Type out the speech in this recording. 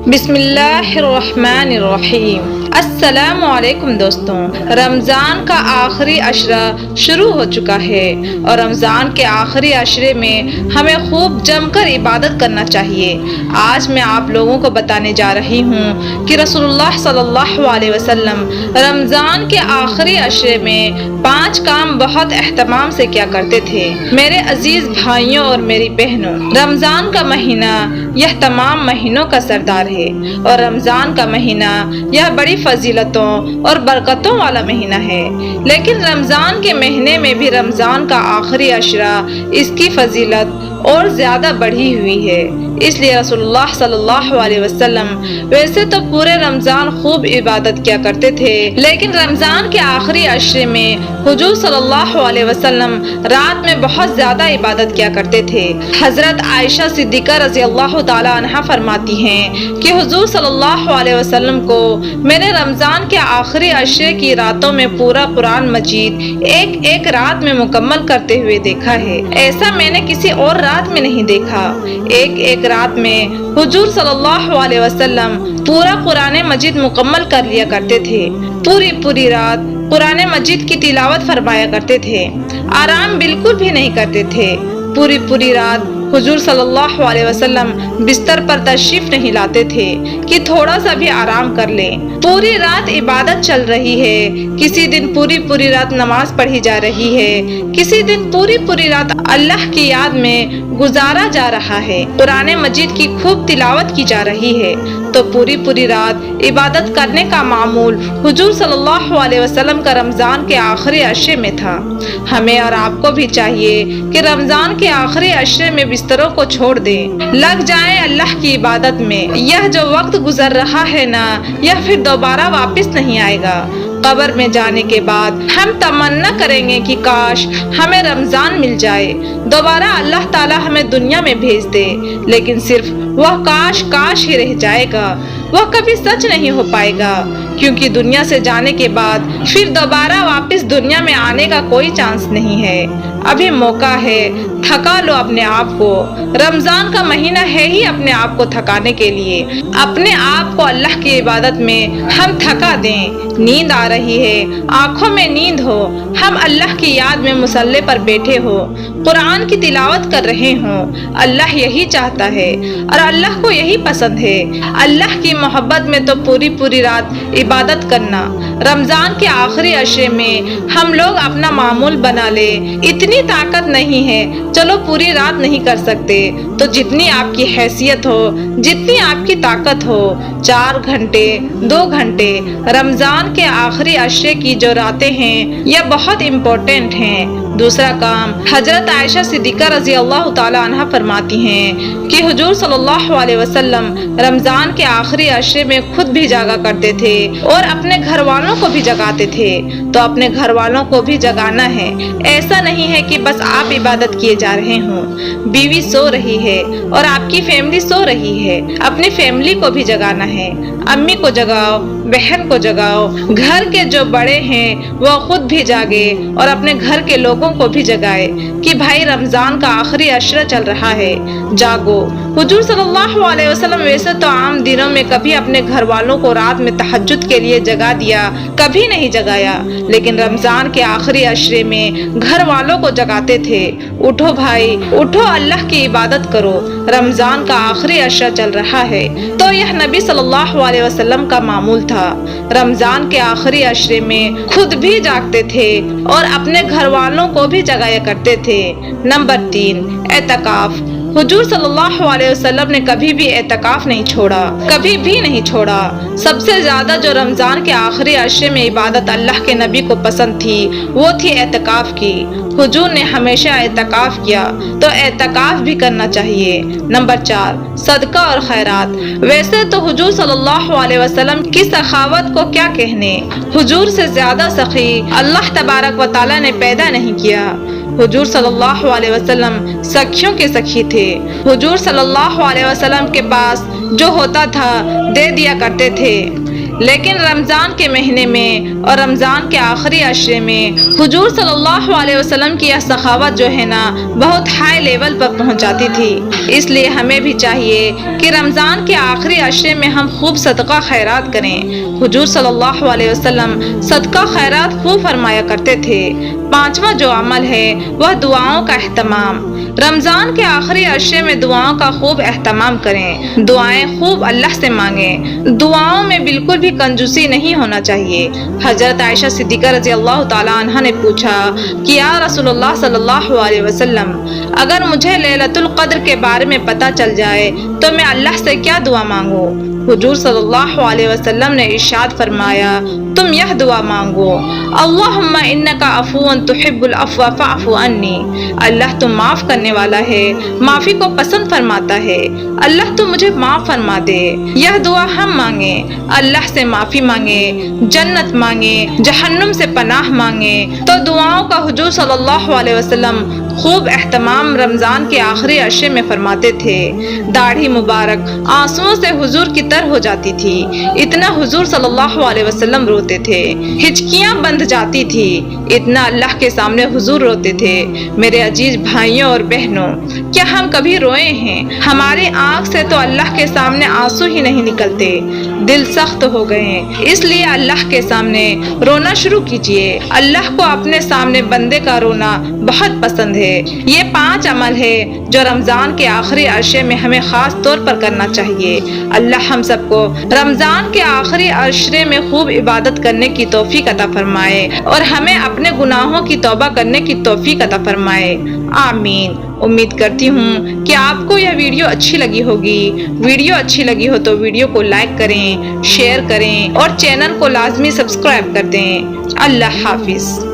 بسم اللہ الرحمن الرحیم۔ السلام علیکم دوستوں، رمضان کا آخری عشرہ شروع ہو چکا ہے اور رمضان کے آخری عشرے میں ہمیں خوب جم کر عبادت کرنا چاہیے۔ آج میں آپ لوگوں کو بتانے جا رہی ہوں کہ رسول اللہ صلی اللہ علیہ وسلم رمضان کے آخری عشرے میں 5 کام بہت اہتمام سے کیا کرتے تھے۔ میرے عزیز بھائیوں اور میری بہنوں، رمضان کا مہینہ یہ تمام مہینوں کا سردار ہے اور رمضان کا مہینہ یہ بڑی فضیلتوں اور برکتوں والا مہینہ ہے، لیکن رمضان کے مہینے میں بھی رمضان کا آخری عشرہ اس کی فضیلت اور زیادہ بڑھی ہوئی ہے۔ اس لیے رسول اللہ صلی اللہ علیہ وسلم ویسے تو پورے رمضان خوب عبادت کیا کرتے تھے، لیکن رمضان کے آخری عشرے میں حضور صلی اللہ علیہ وسلم رات میں بہت زیادہ عبادت کیا کرتے تھے۔ حضرت عائشہ صدیقہ رضی اللہ تعالی عنہا فرماتی ہیں کہ حضور صلی اللہ علیہ وسلم کو میں نے رمضان کے آخری عشرے کی راتوں میں پورا قرآن مجید ایک رات میں مکمل کرتے ہوئے دیکھا ہے۔ ایسا میں نے کسی اور رات میں نہیں دیکھا۔ ایک رات میں حضور صلی اللہ علیہ وسلم پورا قرآن مجید مکمل کر لیا کرتے تھے۔ پوری رات قرآن مجید کی تلاوت فرمایا کرتے تھے، آرام بالکل بھی نہیں کرتے تھے۔ پوری رات حضور صلی اللہ علیہ وسلم بستر پر تشریف نہیں لاتے تھے کہ تھوڑا سا بھی آرام کر لیں۔ پوری رات عبادت چل رہی ہے، کسی دن پوری رات نماز پڑھی جا رہی ہے، کسی دن پوری رات اللہ کی یاد میں گزارا جا رہا ہے، قرآن مجید کی خوب تلاوت کی جا رہی ہے۔ تو پوری رات عبادت کرنے کا معمول حضور صلی اللہ علیہ وسلم کا رمضان کے آخری عشرے میں تھا۔ ہمیں اور آپ کو بھی چاہیے کہ رمضان کے آخری عشرے میں بستروں کو چھوڑ دیں، لگ جائیں اللہ کی عبادت میں۔ یہ جو وقت گزر رہا ہے نا، یہ پھر دوبارہ واپس نہیں آئے گا۔ قبر میں جانے کے بعد ہم تمنا کریں گے کہ کاش ہمیں رمضان مل جائے، دوبارہ اللہ تعالی ہمیں دنیا میں بھیج دے، لیکن صرف وہ کاش ہی رہ جائے گا، وہ کبھی سچ نہیں ہو پائے گا، کیونکہ دنیا سے جانے کے بعد پھر دوبارہ واپس دنیا میں آنے کا کوئی چانس نہیں ہے۔ ابھی موقع ہے، تھکا لو اپنے آپ کو۔ رمضان کا مہینہ ہے ہی اپنے آپ کو تھکانے کے لیے۔ اپنے آپ کو اللہ کی عبادت میں ہم تھکا دیں۔ نیند آ رہی ہے، آنکھوں میں نیند ہو، ہم اللہ کی یاد میں مصلی پر بیٹھے ہو، قرآن کی تلاوت کر رہے ہوں۔ اللہ یہی چاہتا ہے اور اللہ کو یہی پسند ہے، اللہ کی محبت میں تو پوری رات عبادت کرنا۔ رمضان کے آخری عشرے میں ہم لوگ اپنا معمول بنا لے، اتنی طاقت نہیں ہے، چلو پوری رات نہیں کر سکتے تو جتنی آپ کی حیثیت ہو، جتنی آپ کی طاقت ہو، 4 گھنٹے 2 گھنٹے رمضان کے آخری عشرے کی جو راتیں ہیں یہ بہت امپورٹنٹ ہیں۔ دوسرا کام، حضرت عائشہ صدیقہ رضی اللہ تعالی عنہ فرماتی ہیں کہ حضور صلی اللہ علیہ وسلم رمضان کے آخری عشرے میں خود بھی جاگا کرتے تھے اور اپنے گھر والوں کو بھی جگاتے تھے۔ تو اپنے گھر والوں کو بھی جگانا ہے، ایسا نہیں ہے کہ بس آپ عبادت کیے جا رہے ہوں۔ بیوی سو رہی ہے اور آپ کی فیملی سو رہی ہے، اپنی فیملی کو بھی جگانا ہے۔ امی کو جگاؤ، بہن کو جگاؤ، گھر کے جو بڑے ہیں وہ خود بھی جاگے اور اپنے گھر کے لوگوں کو بھی جگائے کہ بھائی رمضان کا آخری عشرہ چل رہا ہے، جاگو۔ حضور صلی اللہ علیہ وسلم ویسے تو عام دنوں میں کبھی اپنے گھر والوں کو رات میں تہجد کے لیے جگا دیا، کبھی نہیں جگایا، لیکن رمضان کے آخری عشرے میں گھر والوں کو جگاتے تھے۔ اٹھو بھائی، اٹھو، اللہ کی عبادت کرو، رمضان کا آخری عشرہ چل رہا ہے۔ تو یہ نبی صلی اللہ علیہ وسلم کا معمول تھا، رمضان کے آخری عشرے میں خود بھی جاگتے تھے اور اپنے گھر والوں کو بھی جگایا کرتے تھے۔ نمبر 3، اعتکاف۔ حضور صلی اللہ علیہ وسلم نے کبھی بھی اعتکاف نہیں چھوڑا، کبھی بھی نہیں چھوڑا۔ سب سے زیادہ جو رمضان کے آخری عشرے میں عبادت اللہ کے نبی کو پسند تھی وہ تھی اعتکاف کی۔ حضور نے ہمیشہ اعتکاف کیا، تو اعتکاف بھی کرنا چاہیے۔ نمبر 4، صدقہ اور خیرات۔ ویسے تو حضور صلی اللہ علیہ وسلم کی سخاوت کو کیا کہنے، حضور سے زیادہ سخی اللہ تبارک و تعالی نے پیدا نہیں کیا۔ حضور صلی اللہ علیہ وسلم سخیوں کے سخی تھے۔ حضور صلی اللہ علیہ وسلم کے پاس جو ہوتا تھا دے دیا کرتے تھے، لیکن رمضان کے مہینے میں اور رمضان کے آخری عشرے میں حضور صلی اللہ علیہ وسلم کی یہ سخاوت جو ہے نا بہت ہائی لیول پر پہنچ جاتی تھی۔ اس لیے ہمیں بھی چاہیے کہ رمضان کے آخری عشرے میں ہم خوب صدقہ خیرات کریں۔ حضور صلی اللہ علیہ وسلم صدقہ خیرات خوب فرمایا کرتے تھے۔ پانچواں جو عمل ہے وہ دعاؤں کا اہتمام۔ رمضان کے آخری عشرے میں دعاؤں کا خوب اہتمام کریں، دعائیں خوب اللہ سے مانگیں۔ دعاؤں میں بالکل بھی کنجوسی نہیں ہونا چاہیے۔ حضرت عائشہ صدیقہ رضی اللہ تعالیٰ عنہ نے پوچھا کہ یا رسول اللہ صلی اللہ علیہ وسلم، اگر مجھے لیلۃ القدر کے بارے میں پتہ چل جائے تو میں اللہ سے کیا دعا مانگوں؟ حضور صلی اللہ علیہ وسلم نے ارشاد فرمایا، تم یہ دعا مانگو، اللہم انک عفو تحب العفو فاعف عنی۔ اللہ تم معاف کرنے والا ہے، معافی کو پسند فرماتا ہے، اللہ تم مجھے معاف فرما دے۔ یہ دعا ہم مانگیں، اللہ سے معافی مانگیں، جنت مانگیں، جہنم سے پناہ مانگیں۔ تو دعاؤں کا حضور صلی اللہ علیہ وسلم خوب اہتمام رمضان کے آخری عشرے میں فرماتے تھے۔ داڑھی مبارک آنسوؤں سے حضور کی تر ہو جاتی تھی، اتنا حضور صلی اللہ علیہ وسلم روتے تھے، ہچکیاں بندھ جاتی تھی، اتنا اللہ کے سامنے حضور روتے تھے۔ میرے عزیز بھائیوں اور بہنوں، کیا ہم کبھی روئے ہیں؟ ہماری آنکھ سے تو اللہ کے سامنے آنسو ہی نہیں نکلتے، دل سخت ہو گئے ہیں۔ اس لیے اللہ کے سامنے رونا شروع کیجیے۔ اللہ کو اپنے سامنے بندے کا رونا بہت پسند ہے۔ یہ 5 عمل ہے جو رمضان کے آخری عشرے میں ہمیں خاص طور پر کرنا چاہیے۔ اللہ ہم سب کو رمضان کے آخری عشرے میں خوب عبادت کرنے کی توفیق عطا فرمائے اور ہمیں اپنے گناہوں کی توبہ کرنے کی توفیق عطا فرمائے، آمین۔ امید کرتی ہوں کہ آپ کو یہ ویڈیو اچھی لگی ہوگی۔ ویڈیو اچھی لگی ہو تو ویڈیو کو لائک کریں، شیئر کریں اور چینل کو لازمی سبسکرائب کر دیں۔ اللہ حافظ۔